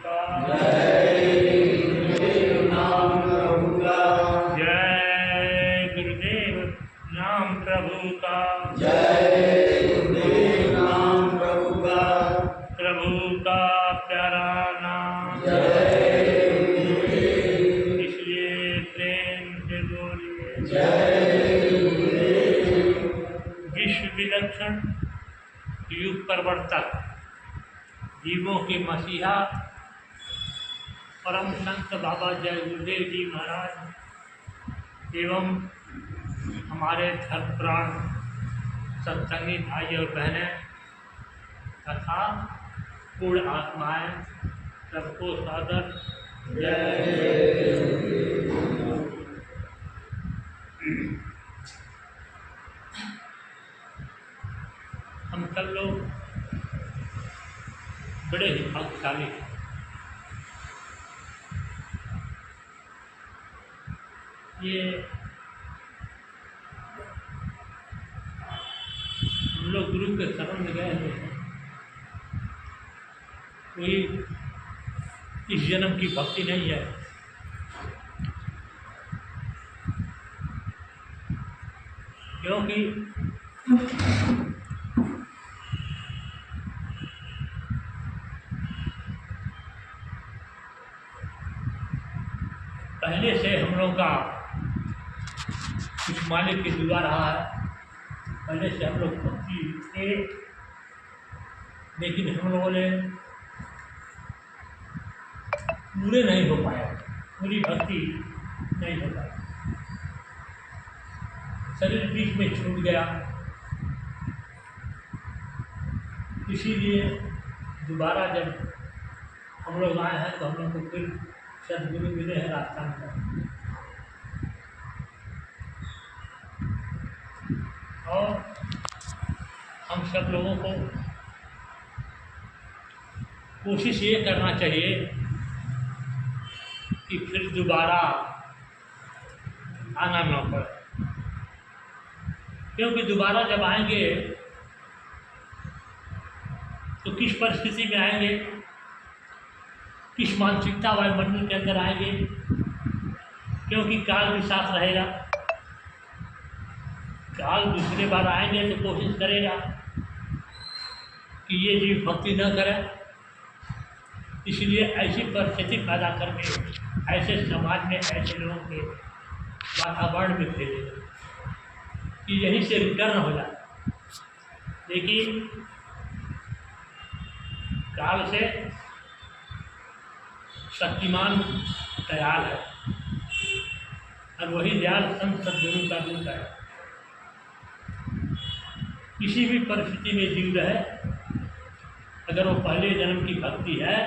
का। जय गुरुदेव नाम प्रभु का। जय गुरुदेव नाम प्रभु का। जय गुरुदेव नाम प्रभु का। प्रभु का प्यारा नाम, जय इसलिए प्रेम से बोलिए जय गुरुदेव। विश्व विलक्षण युग प्रवर्तक जीवों के मसीहा परम संत बाबा जय गुरुदेव जी महाराज एवं हमारे धर्म प्राण सत्संगी भाई और बहनें तथा पूर्ण आत्माएं सबको सादर जय। हम सब लोग बड़े ही भाग्यशाली हैं। ये हम लोग गुरु के शरण में गए हुए हैं। कोई इस जन्म की भक्ति नहीं है, क्योंकि पहले से हम लोग का कुछ मालिक की दुआ रहा है। पहले से हम लोग भक्ति थे, लेकिन हम लोगों ने पूरे नहीं हो पाया, पूरी भक्ति नहीं हो पाई। शरीर बीच में छूट गया, इसीलिए दोबारा जब हम लोग आए हैं तो हम लोग को फिर सदगुरु मिले हैं रास्ता में। और हम सब लोगों को कोशिश ये करना चाहिए कि फिर दोबारा आना न पड़े, क्योंकि दोबारा जब आएंगे तो किस परिस्थिति में आएंगे, किस मानसिकता वायुमंडल के अंदर आएंगे, क्योंकि काल भी साथ रहेगा। काल दूसरे बार आएंगे तो कोशिश करेगा कि ये जीव भक्ति न करे, इसलिए ऐसी परिस्थिति पैदा करके ऐसे समाज में ऐसे लोगों के वातावरण में फैलेगा कि यहीं से रिटर्न हो जाए। लेकिन काल से शक्तिमान दयाल है, और वही दयाल संत सदगुरु का रूप है। किसी भी परिस्थिति में जीव रहे, अगर वो पहले जन्म की भक्ति है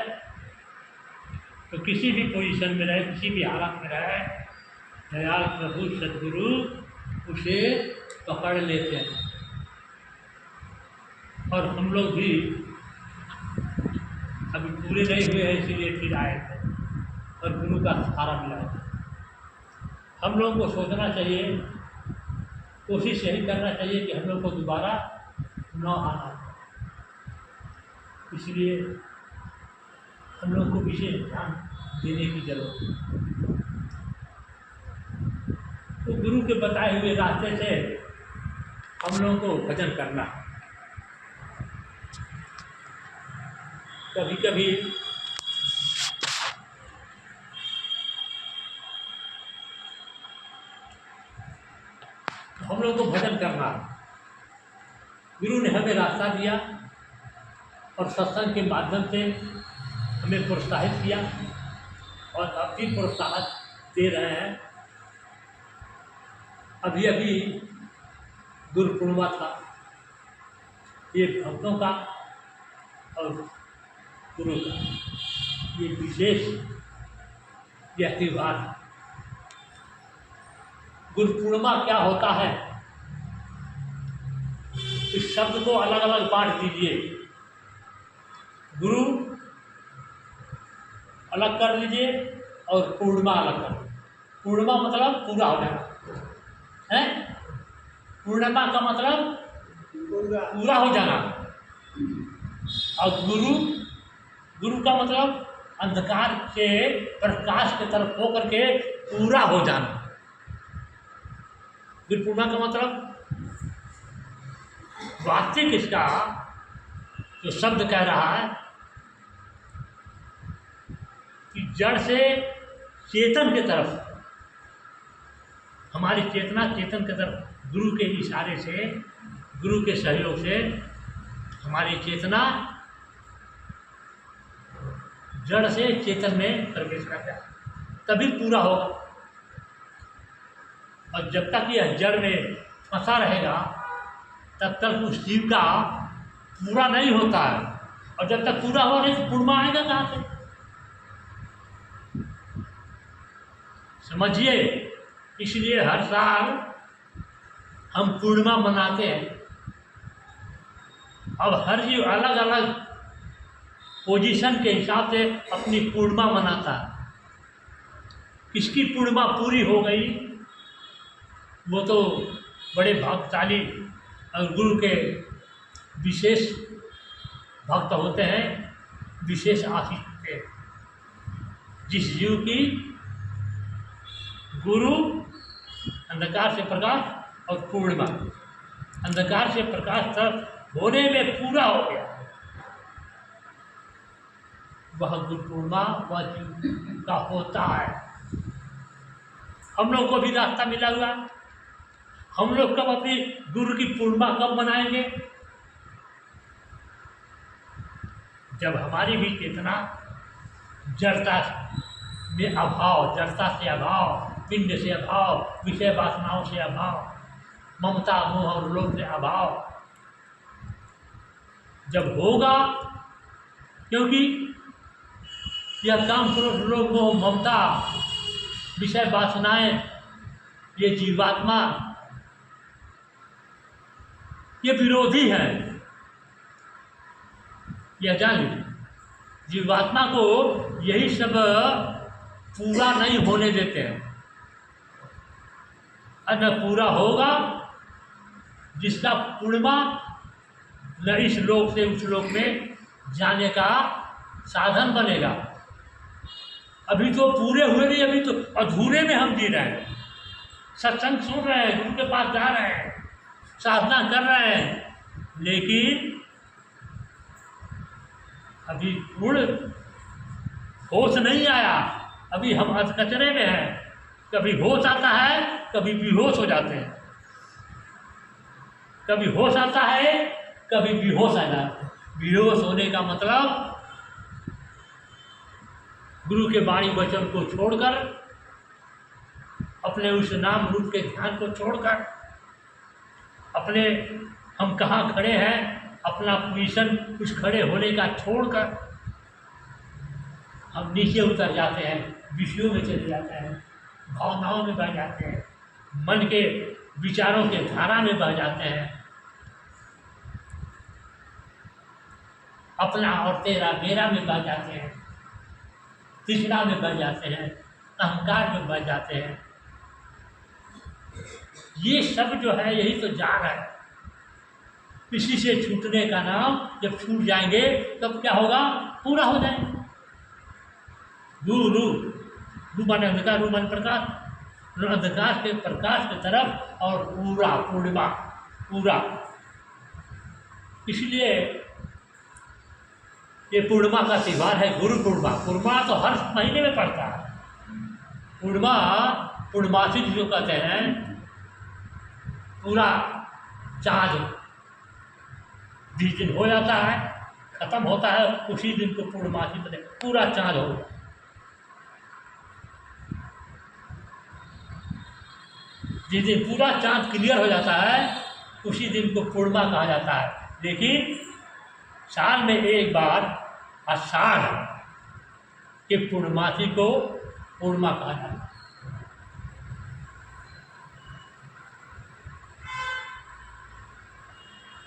तो किसी भी पोजीशन में रहे, किसी भी हालत में रहे, दयाल प्रभु सदगुरु उसे पकड़ लेते हैं। और हम लोग भी अभी पूरे नहीं हुए हैं, इसीलिए फिर आए थे और गुरु का सहारा मिला है। हम लोगों को सोचना चाहिए, कोशिश यही करना चाहिए कि हम लोग को दोबारा न आना। इसलिए हम लोग को विशेष ध्यान देने की जरूरत है। तो गुरु के बताए हुए रास्ते से हम लोगों को भजन करना है। कभी कभी हम लोग को भजन करना है। गुरु ने हमें रास्ता दिया और सत्संग के माध्यम से हमें प्रोत्साहित किया, और अब भी प्रोत्साहन दे रहे हैं। अभी अभी गुरु पूर्णिमा था, ये भक्तों का और गुरु का ये विशेष यह त्यौहार है। गुरु पूर्णिमा क्या होता है, इस शब्द को अलग अलग बांट दीजिए। गुरु अलग कर लीजिए और पूर्णिमा अलग कर लीजिए। पूर्णिमा मतलब पूरा हो जाना है, पूर्णिमा का मतलब पूरा हो जाना। और गुरु का मतलब अंधकार से प्रकाश की तरफ होकर के पूरा हो जाना। गुरु पूर्णिमा का मतलब वास्तविक इसका जो शब्द कह रहा है कि जड़ से चेतन की तरफ, हमारी चेतना चेतन की तरफ गुरु के इशारे से, गुरु के सहयोग से हमारी चेतना जड़ से चेतन में प्रवेश कर जाए, तभी पूरा होगा। और जब तक यह जड़ में फंसा रहेगा तब तक उस जीव का पूरा नहीं होता है। और जब तक पूरा हो नहीं तो पूर्णिमा आएगा कहाँ से? समझिए, इसलिए हर साल हम पूर्णिमा मनाते हैं। अब हर जीव अलग अलग पोजीशन के हिसाब से अपनी पूर्णिमा मनाता है। किसकी पूर्णिमा पूरी हो गई वो तो बड़े भाग्यशाली और गुरु के विशेष भक्त होते हैं, विशेष आशीष होते हैं। जिस जीव की गुरु अंधकार से प्रकाश और पूर्णिमा अंधकार से प्रकाश तक होने में पूरा हो गया, वह गुरु पूर्णिमा वह जीव का होता है। हम लोग को भी रास्ता मिला हुआ, हम लोग कब अपनी गुरु की पूर्णिमा कब मनाएंगे? जब हमारी भी चेतना जड़ता में अभाव, जड़ता से अभाव, पिंड से अभाव, विषय वासनाओं से अभाव, ममता मोह और लोभ से अभाव जब होगा, क्योंकि यह काम क्रोध लोभ मोह ममता विषय वासनाएं, ये जीवात्मा ये विरोधी है, यह जान लीजिए। जीवात्मा को यही सब पूरा नहीं होने देते हैं। और न पूरा होगा जिसका पूर्णिमा न इस लोक से उस लोक में जाने का साधन बनेगा। अभी तो पूरे हुए नहीं, अभी तो अधूरे में हम जी रहे हैं। सत्संग सुन रहे हैं, गुरु के पास जा रहे हैं, साधना कर रहे हैं, लेकिन अभी पूर्ण होश नहीं आया। अभी हम अधकचरे में हैं, कभी होश आता है, कभी बेहोश हो जाते हैं, कभी होश आता है, कभी बेहोश आ जाते हैं। बेहोश होने का मतलब गुरु के वाणी वचन को छोड़कर, अपने उस नाम रूप के ध्यान को छोड़कर, अपने हम कहाँ खड़े हैं, अपना पोजीशन उस खड़े होने का छोड़कर हम नीचे उतर जाते हैं, विषयों में चले जाते हैं, भावनाओं में बह जाते हैं, मन के विचारों के धारा में बह जाते हैं, अपना और तेरा मेरा में बह जाते हैं, तृष्णा में बह जाते हैं, अहंकार में बह जाते हैं। ये सब जो है यही तो जान है। इसी से छूटने का नाम, जब छूट जाएंगे तब क्या होगा? पूरा हो जाएंगे। रू माने अंधकार, रू माने प्रकाश, अंधकार के प्रकाश की तरफ और पूरा पूर्णिमा पूरा। इसलिए ये पूर्णिमा का त्यौहार है, गुरु पूर्णिमा। पूर्णिमा तो हर महीने में पड़ता है। पूर्णिमा पूर्णमासी जो कहते हैं, पूरा चाँद जिस दिन हो जाता है, खत्म होता है, उसी दिन को पूर्णमासी बने, पूरा चाँद हो गया। जिस दिन पूरा चाँद क्लियर हो जाता है उसी दिन को पूर्णिमा कहा जाता है। लेकिन साल में एक बार आषाढ़ के पूर्णमासी को पूर्णिमा कहा जाता है।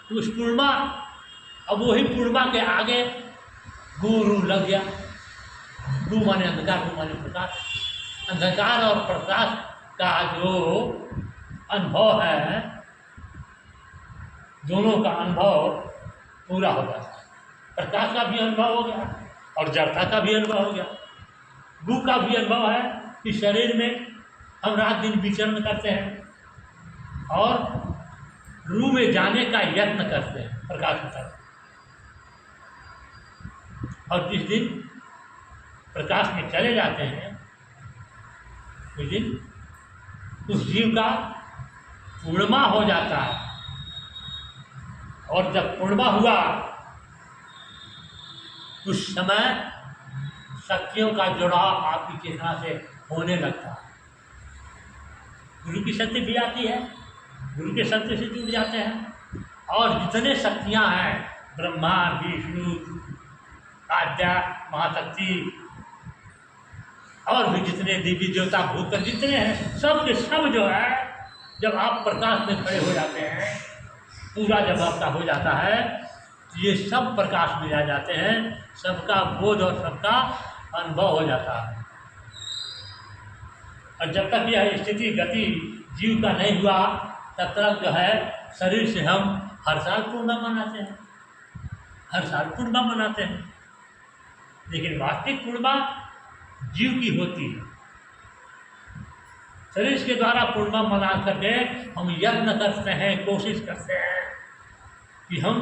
तो उस पूर्णिमा, अब वही पूर्णिमा के आगे गुरु लग गया। गु माने अंधकार, गु माने प्रकाश। अंधकार और प्रकाश का जो अनुभव है, दोनों का अनुभव पूरा हो गया। प्रकाश का भी अनुभव हो गया, और जड़ता का भी अनुभव हो गया। भूख का भी अनुभव है कि शरीर में हम रात दिन विचरण करते हैं और रूह में जाने का यत्न करते हैं प्रकाश की तरफ, और जिस दिन प्रकाश में चले जाते हैं उस दिन उस जीव का पूर्णिमा हो जाता है। और जब पूर्णिमा हुआ उस समय शक्तियों का जुड़ाव आपकी चेतना से होने लगता है। गुरु की शक्ति भी आती है, गुरु के शक्ति से जुड़ जाते हैं, और जितने शक्तियां हैं ब्रह्मा विष्णु आद्या महाशक्ति और भी जितने देवी देवता भूत जितने हैं सब के सब जो है जब आप प्रकाश में खड़े हो जाते हैं, पूरा जब आपका हो जाता है, ये सब प्रकाश में आ जाते हैं, सबका बोध और सबका अनुभव हो जाता है। और जब तक यह स्थिति गति जीव का नहीं हुआ तब तक जो है शरीर से हम हर साल पूर्णिमा मनाते हैं, हर साल पूर्णिमा मनाते हैं, लेकिन वास्तविक पूर्णिमा जीव की होती है। शरीर के द्वारा पूर्णिमा मना करके हम यत्न करते हैं, कोशिश करते हैं कि हम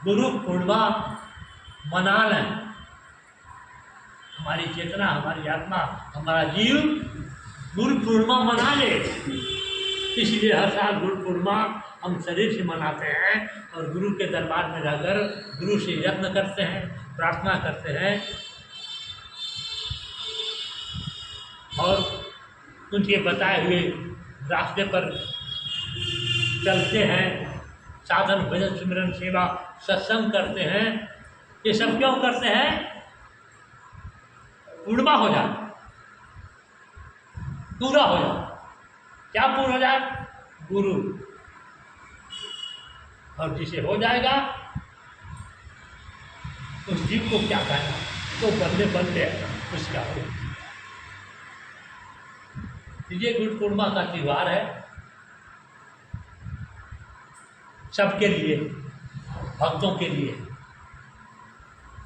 गुरु पूर्णिमा मना लें। हमारी चेतना, हमारी आत्मा, हमारा जीव गुरु पूर्णिमा मना ले, इसलिए हर साल गुरु पूर्णिमा हम शरीर से मनाते हैं और गुरु के दरबार में जाकर गुरु से यत्न करते हैं, प्रार्थना करते हैं और उनके बताए हुए रास्ते पर चलते हैं, साधन भजन सिमरन सेवा सत्संग करते हैं। ये सब क्यों करते हैं? पूर्णिमा हो जाए, पूरा हो जाए। क्या पूर्ण हो जाए? गुरु। और जिसे हो जाएगा उस जीव को क्या कहना, तो बंदे बनते उसका हो। ये गुरु पूर्णिमा का त्यौहार है सबके लिए, भक्तों के लिए,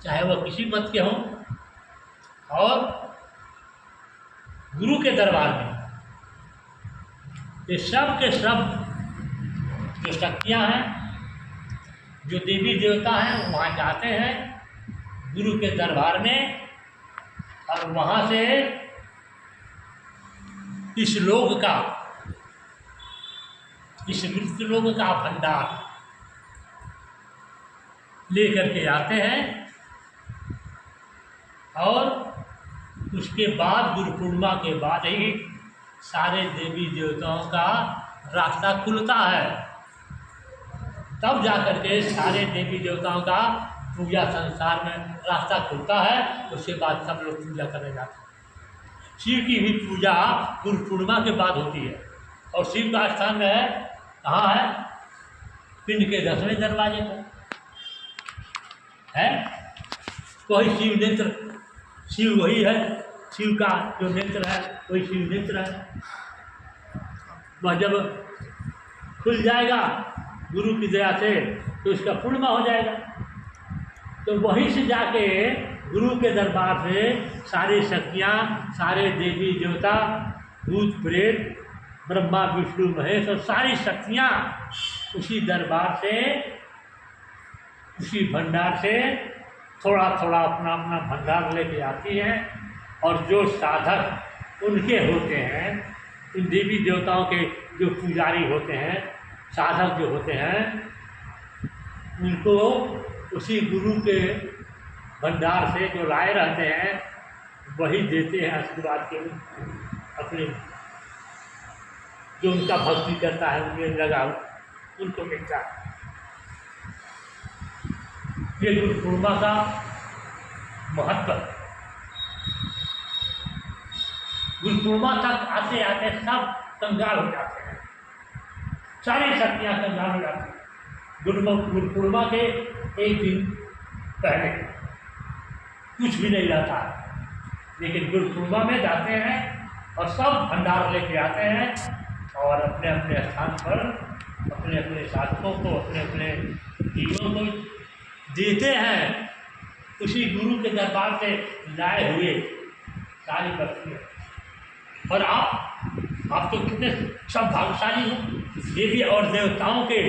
चाहे वह किसी मत के हों, और गुरु के दरबार में ये सब के सब जो शक्तियाँ हैं, जो देवी देवता हैं, वहाँ जाते हैं गुरु के दरबार में, और वहाँ से इस लोक का, इस मृत्यु लोक का भंडार लेकर के आते हैं। और उसके बाद गुरु पूर्णिमा के बाद ही सारे देवी देवताओं का रास्ता खुलता है, तब जाकर के सारे देवी देवताओं का पूजा संसार में रास्ता खुलता है। उसके बाद सब लोग पूजा करने जाते हैं। शिव की भी पूजा गुरु पूर्णिमा के बाद होती है, और शिव का स्थान है कहाँ है? पिंड के 10वें दरवाजे पर है। वही शिव नेत्र, शिव वही है, शिव का जो नेत्र है वही शिव नेत्र है। वह जब खुल जाएगा गुरु की दया से तो इसका पूर्णिमा हो जाएगा। तो वहीं से जाके गुरु के दरबार से सारी शक्तियाँ, सारे देवी देवता, भूत प्रेत, ब्रह्मा विष्णु महेश और सारी शक्तियाँ उसी दरबार से, उसी भंडार से थोड़ा थोड़ा अपना अपना भंडार लेके आती हैं। और जो साधक उनके होते हैं, इन देवी देवताओं के जो पुजारी होते हैं, साधक जो होते हैं, उनको उसी गुरु के भंडार से जो लाए रहते हैं वही देते हैं आशीर्वाद के। अपने जो उनका भक्ति करता है उनमें लगाव उनको मिलता है। ये गुरु पूर्णिमा का महत्व। गुरु पूर्णिमा तक आते आते सब कंगाल हो जाते हैं, सारी शक्तियाँ कंगाल हो जाती हैं। गुरु पूर्णिमा के एक दिन पहले कुछ भी नहीं रहता, लेकिन गुरु पूर्णिमा में जाते हैं और सब भंडार लेके आते हैं और अपने अपने स्थान पर अपने अपने साधकों को, अपने अपने जीवों को देते हैं। उसी गुरु के दरबार से लाए हुए सारी वस्तुएं। और आप तो कितने सब भाग्यशाली हो। देवी और देवताओं के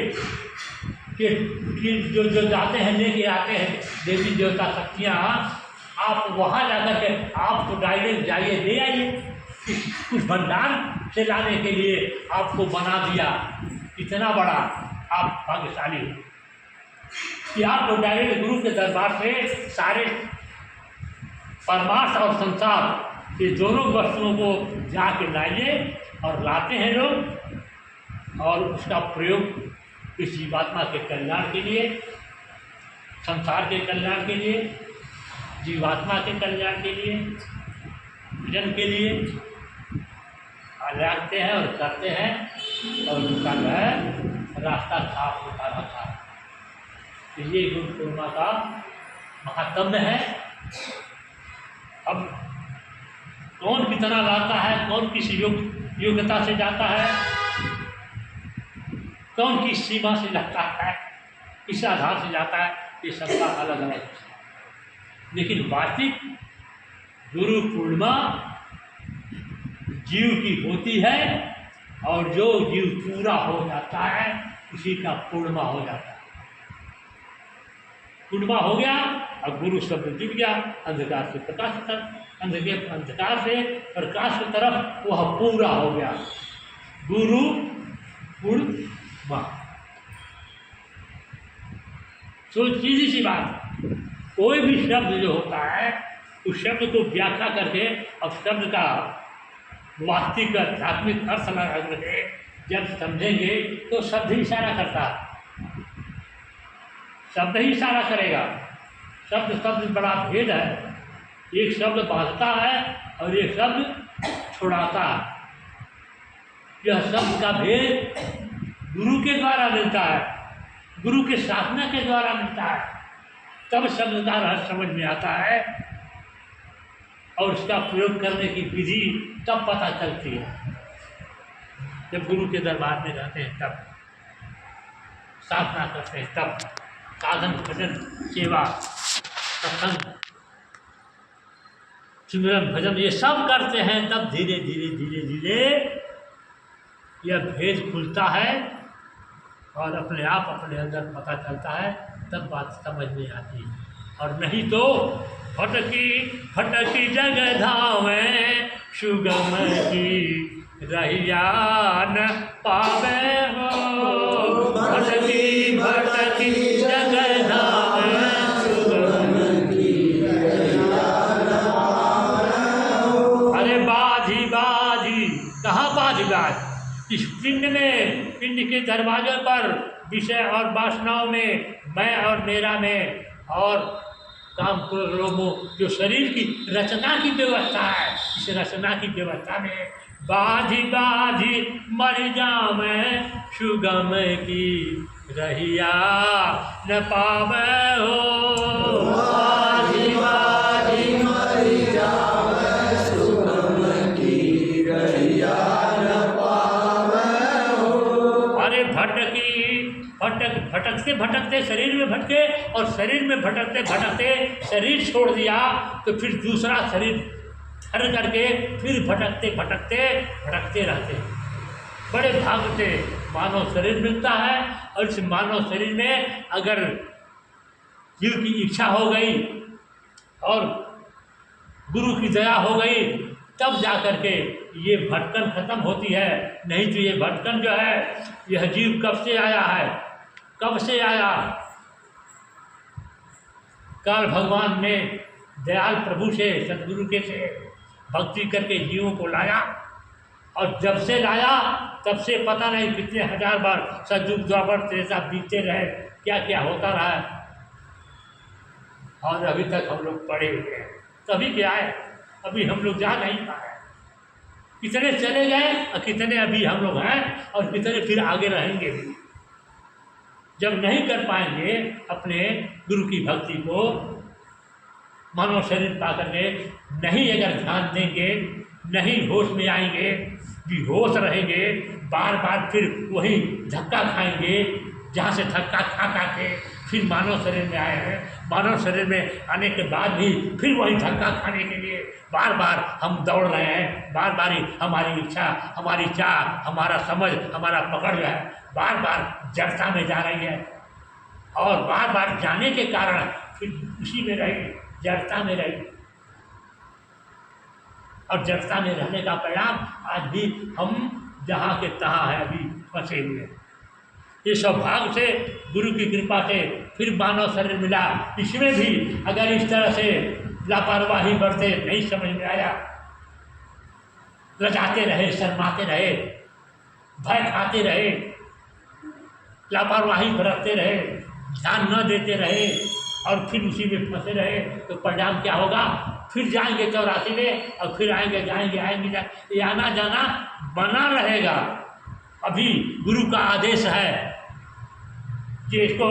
जो जाते हैं, लेके आते हैं देवी देवता शक्तियाँ, आप वहाँ जाकर के आप तो डायरेक्ट जाइए, ले आइए। कुछ भंडार से लाने के लिए आपको बना दिया, इतना बड़ा आप भाग्यशाली हो कि आप तो डायरेक्ट गुरु के दरबार से सारे परमार्थ और संसार ये दोनों वस्तुओं को जाके लाइए। और लाते हैं लोग, और उसका प्रयोग इस जीवात्मा के कल्याण के लिए, संसार के कल्याण के लिए, जीवात्मा के कल्याण के लिए, जन के लिए लगाते हैं और करते हैं। और उनका जो है रास्ता साफ होता रहता है। ये गुरु पूर्णिमा का महात्म्य है। अब कौन कितना लाता है, कौन किस योग्यता से जाता है, कौन किस सीमा से लगता है, किस आधार से जाता है, ये सबका अलग अलग है। लेकिन वास्तविक गुरु पूर्णिमा जीव की होती है, और जो जीव पूरा हो जाता है उसी का पूर्णिमा हो जाता है। पूर्णिमा हो गया और गुरु शब्द जुड़ गया, अंधकार से प्रकाश तक, अंधकार से प्रकाश की तरफ वह पूरा हो गया। गुरु पूर्णिमा। तो सीधी सी बात, कोई भी शब्द जो होता है उस शब्द को व्याख्या करके और शब्द का वास्तविक आध्यात्मिक अर्थ लगा करके जब समझेंगे तो शब्द ही इशारा करता है, शब्द ही इशारा करेगा। शब्द बड़ा भेद है। एक शब्द बांधता है और एक शब्द छुड़ाता है। यह शब्द का भेद गुरु के द्वारा मिलता है, गुरु के साधना के द्वारा मिलता है, तब शब्द का रहस्य समझ में आता है और उसका प्रयोग करने की विधि तब पता चलती है। जब गुरु के दरबार में जाते हैं, तब साधना करते हैं, तब साधन भजन सेवा सत्संग सिमरन भजन ये सब करते हैं, तब धीरे धीरे धीरे धीरे यह भेद खुलता है और अपने आप अपने अंदर पता चलता है, तब बात समझ में आती है। और नहीं तो भटकी भटकी जगधावे सुगम की रहिया न पावे हो। भटकी भटकी जगधावे सुगम की रहिया न पावे हो। अरे बाजी बाजी, कहाँ बाजी बाज? इस पिंड में, पिंड के दरवाजे पर विषय और वासनाओं में, मैं और मेरा में, और काम क्रोधों जो शरीर की रचना की व्यवस्था है, इस रचना की व्यवस्था में बाजी बाजी मर जावे सुगम की रहिया न पावे हो। बाजी बाजी मर जावे सुगम की रहिया न पावे हो। अरे भटकी भटकते भटकते शरीर में भटके, और शरीर में भटकते भटकते शरीर छोड़ दिया तो फिर दूसरा शरीर धर करके फिर भटकते भटकते भटकते रहते। बड़े भाग से मानव शरीर मिलता है, और इस मानव शरीर में अगर जीव की इच्छा हो गई और गुरु की दया हो गई, तब जा कर के ये भटकन खत्म होती है। नहीं तो ये भटकन जो है, यह जीव कब से आया है, कब से आया? काल भगवान ने दयाल प्रभु से, सदगुरु के से भक्ति करके जीवों को लाया, और जब से लाया तब से पता नहीं कितने हजार बार सतयुग द्वापर त्रेता बीतते रहे, क्या क्या होता रहा, और अभी तक हम लोग पड़े हुए हैं। तभी क्या है, अभी हम लोग जा नहीं पाए। कितने चले गए और कितने अभी हम लोग हैं, और कितने फिर आगे रहेंगे भी। जब नहीं कर पाएंगे अपने गुरु की भक्ति को, मानव शरीर पा करके नहीं अगर ध्यान देंगे, नहीं होश में आएंगे, बेहोश रहेंगे, बार बार फिर वही धक्का खाएंगे जहाँ से धक्का खा खा के फिर मानव शरीर में आए हैं, मानव शरीर में आने के बाद भी फिर वही धक्का खाने के लिए बार बार हम दौड़ रहे हैं। बार बार ही हमारी इच्छा, हमारी चाह, हमारा समझ, हमारा पकड़ जो है बार बार जड़ता में जा रही है, और बार बार जाने के कारण फिर उसी में रही, जड़ता में रही, और जड़ता में रहने का परिणाम आज भी हम जहाँ के तहाँ है अभी फंसे हुए हैं। ये सौभाग्य से गुरु की कृपा से फिर मानव शरीर मिला। इसमें भी अगर इस तरह से लापरवाही बरते, नहीं समझ में आया, लजाते रहे, शर्माते रहे, भय खाते रहे, लापरवाही बरतते रहे, ध्यान न देते रहे और फिर उसी में फंसे रहे, तो परिणाम क्या होगा? फिर जाएंगे 84 में और फिर आएंगे, जाएंगे, ये आना जाना बना रहेगा। अभी गुरु का आदेश है कि इसको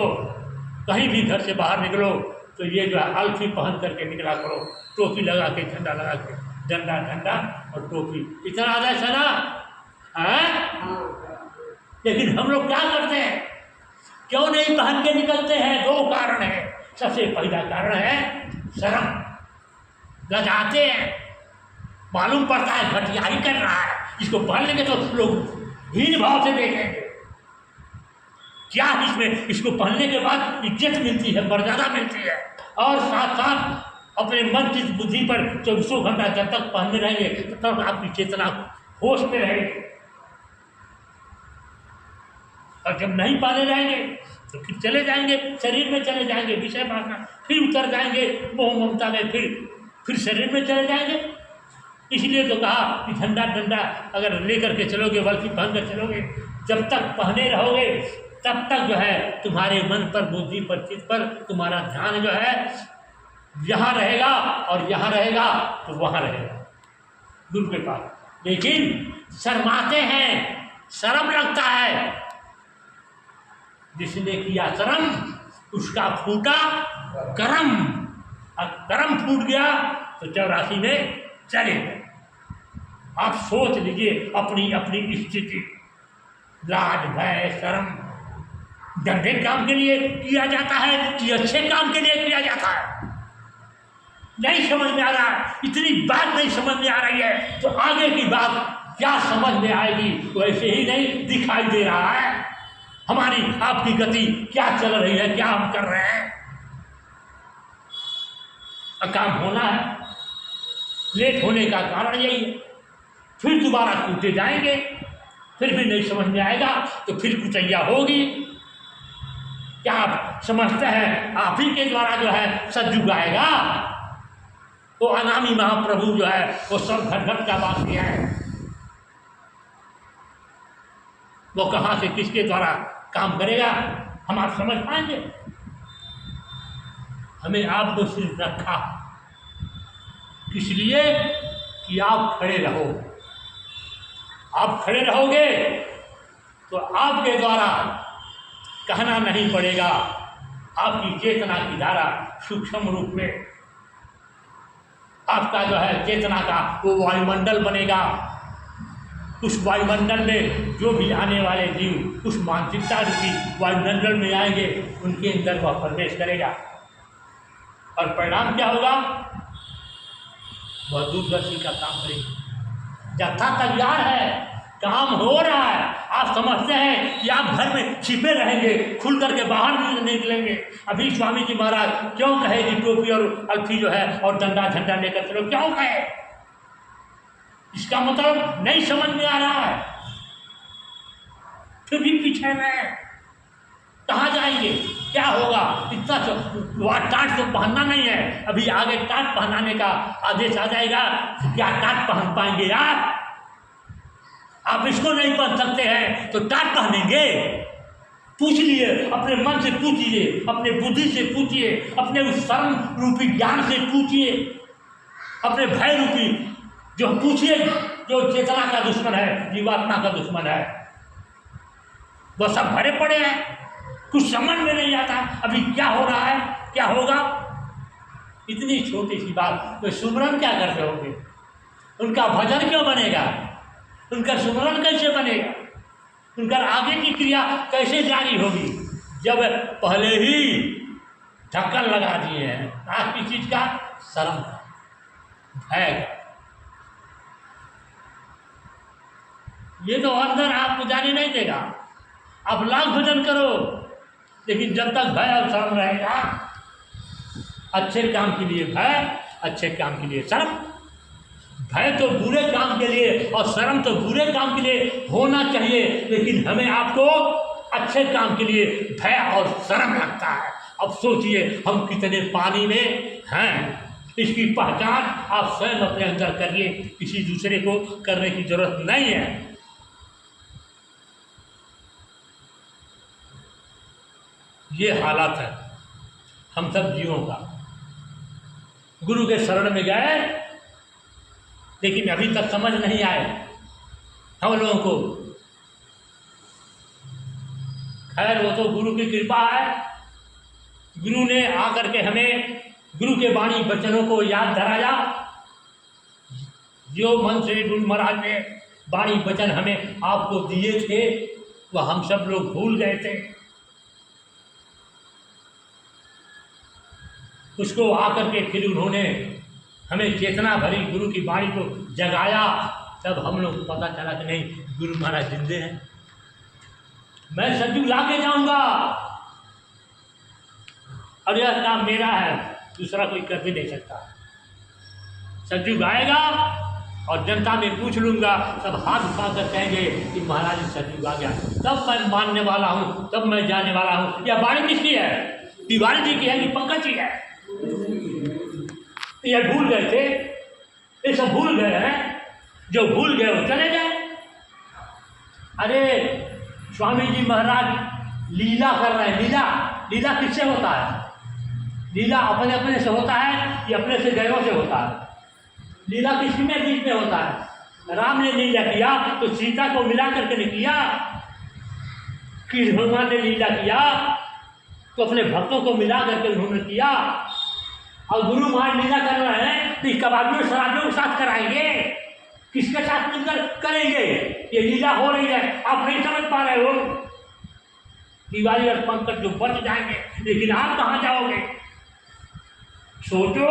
कहीं भी घर से बाहर निकलो तो ये जो है अल्फी पहन करके निकला करो, टोपी लगा के, झंडा लगा के, झंडा और टोपी, इतना आदेश है ना, लेकिन हम लोग क्या करते हैं? क्यों नहीं पहन के निकलते हैं? 2 कारण है। सबसे पहला कारण है शर्म, लजाते हैं, मालूम पड़ता है घटियाई कर रहा है, इसको पहन लेंगे तो लोग हीन भाव से देखेंगे, क्या इसमें इसको पहनने के बाद इज्जत मिलती है, मर्यादा मिलती है, और साथ साथ अपने मन की बुद्धि पर 24 घंटा जब तक पहनने रहेंगे तब तक आपकी चेतना होश में रहेगी, और जब नहीं पहने रहेंगे तो फिर चले जाएंगे, शरीर में चले जाएंगे, विषय वासना, फिर उतर जाएंगे मोह ममता में, फिर शरीर में चले जाएंगे। इसलिए तो कहा कि झंडा डंडा अगर लेकर के चलोगे, वर्दी पहन कर चलोगे, जब तक पहने रहोगे तब तक जो है तुम्हारे मन पर, बुद्धि पर, चित्त पर तुम्हारा ध्यान जो है यहाँ रहेगा, और यहाँ रहेगा तो वहाँ रहेगा गुरु के पास। लेकिन शर्माते हैं, शर्म लगता है, जिसने किया शर्म उसका फूटा करम, और करम फूट गया तो 84 में चले गए। आप सोच लीजिए अपनी अपनी स्थिति, लाज भय शर्म गंदे काम के लिए किया जाता है कि अच्छे काम के लिए किया जाता है? नहीं समझ में आ रहा है, इतनी बात नहीं समझ में आ रही है तो आगे की बात क्या समझ में आएगी? वैसे ही नहीं दिखाई दे रहा है हमारी आपकी गति क्या चल रही है, क्या हम कर रहे हैं। काम होना है, लेट होने का कारण यही है, फिर दोबारा कूटे जाएंगे, फिर भी नहीं समझ में आएगा तो फिर कुचैया होगी। क्या आप समझते हैं आप ही के द्वारा जो है सतयुग आएगा? वो अनामी महाप्रभु जो है वो सब घर घर का बात किया है, वो कहाँ से किसके द्वारा काम करेगा हम आप समझ पाएंगे? हमें आपको सिर्फ रखा इसलिए कि आप खड़े रहो, आप खड़े रहोगे तो आपके द्वारा कहना नहीं पड़ेगा, आपकी चेतना की धारा सूक्ष्म रूप में आपका जो है चेतना का वो वायुमंडल बनेगा। उस वायुमंडल में जो भी आने वाले जीव उस मानसिकता रूपी वायुमंडल में आएंगे, उनके अंदर वह प्रवेश करेगा, और परिणाम क्या होगा? वह दूरदर्शी का काम करेगा। जत्था तैयार है, काम हो रहा है, आप समझते हैं कि आप घर में छिपे रहेंगे, खुल करके बाहर नहीं निकलेंगे। अभी स्वामी जी महाराज क्यों कहे कि टोपी और अल्फी जो है और डंडा झंडा लेकर चलो, क्यों कहे? इसका मतलब नहीं समझ में आ रहा है, फिर भी पीछे में कहाँ जाएंगे, क्या होगा? इतना वह टाट तो पहनना नहीं है, अभी आगे टाट पहनाने का आदेश आ जाएगा, क्या टाट पहन पाएंगे यार? आप इसको नहीं पहन सकते हैं तो टाट पहनेंगे? पूछ लिए, अपने मन से पूछिए, अपने बुद्धि से पूछिए, अपने उस शर्म रूपी ज्ञान से पूछिए, अपने भय रूपी जो पूछिए, जो चेतना का दुश्मन है, जीवात्मा का दुश्मन है, वह सब भरे पड़े हैं, कुछ समझ में नहीं आता अभी क्या हो रहा है, क्या होगा। इतनी छोटी सी बात, तो सुमरन क्या करते होंगे, उनका भजन क्यों बनेगा, उनका सुमरन कैसे बनेगा, उनका आगे की क्रिया कैसे जारी होगी, जब पहले ही ढक्कन लगा दिए हैं। नाक की चीज का, शर्म का, भय का। ये तो अंदर आपको जाने नहीं देगा। आप लाख भजन करो, लेकिन जब तक भय और शर्म रहेगा, अच्छे काम के लिए भय, अच्छे काम के लिए शर्म। भय तो बुरे काम के लिए और शर्म तो बुरे काम के लिए होना चाहिए, लेकिन हमें आपको अच्छे काम के लिए भय और शर्म लगता है। अब सोचिए हम कितने पानी में हैं। इसकी पहचान आप स्वयं अपने अंदर करिए, किसी दूसरे को करने की जरूरत नहीं है। ये हालत है हम सब जीवों का। गुरु के शरण में गए, लेकिन अभी तक समझ नहीं आए हम लोगों को। खैर वो तो गुरु की कृपा है। गुरु ने आकर के हमें गुरु के वाणी वचनों को याद कराया। जो मन से गुरु महाराज ने वाणी वचन हमें आपको दिए थे, वह हम सब लोग भूल गए थे। उसको आकर के फिर उन्होंने हमें चेतना भरी गुरु की वाणी को जगाया। तब हम लोग को पता चला कि नहीं, गुरु महाराज जिंदे हैं। मैं सत्युग ला के जाऊंगा और यह काम मेरा है, दूसरा कोई कर भी नहीं सकता। सत्युग आएगा और जनता में पूछ लूंगा, सब हाथ उठाकर कहेंगे कि महाराज सत्युग आ गया, तब मैं मानने वाला हूँ, तब मैं जाने वाला हूँ। यह वाणी किसकी है? तिवारी जी की है कि पंकज जी है? ये भूल गए थे, ये सब भूल गए हैं। जो भूल गए वो चले गए। अरे स्वामी जी महाराज लीला कर रहे हैं। लीला, लीला किससे होता है? लीला अपने अपने से होता है कि अपने से गयों से होता है? लीला किसी में बीच में होता है। राम ने लीला किया तो सीता को मिला करके नहीं किया। कृष्ण भगवान ने लीला किया तो अपने भक्तों को मिला करके उन्होंने किया। और गुरु महाराज लीला कर रहे हैं तो कबाबियों शराबियों के साथ कराएंगे, किसके साथ मिलकर करेंगे? ये लीला हो रही है, आप नहीं समझ पा रहे हो। तिवारी और पंकज जो बच जाएंगे, लेकिन आप कहाँ जाओगे? सोचो।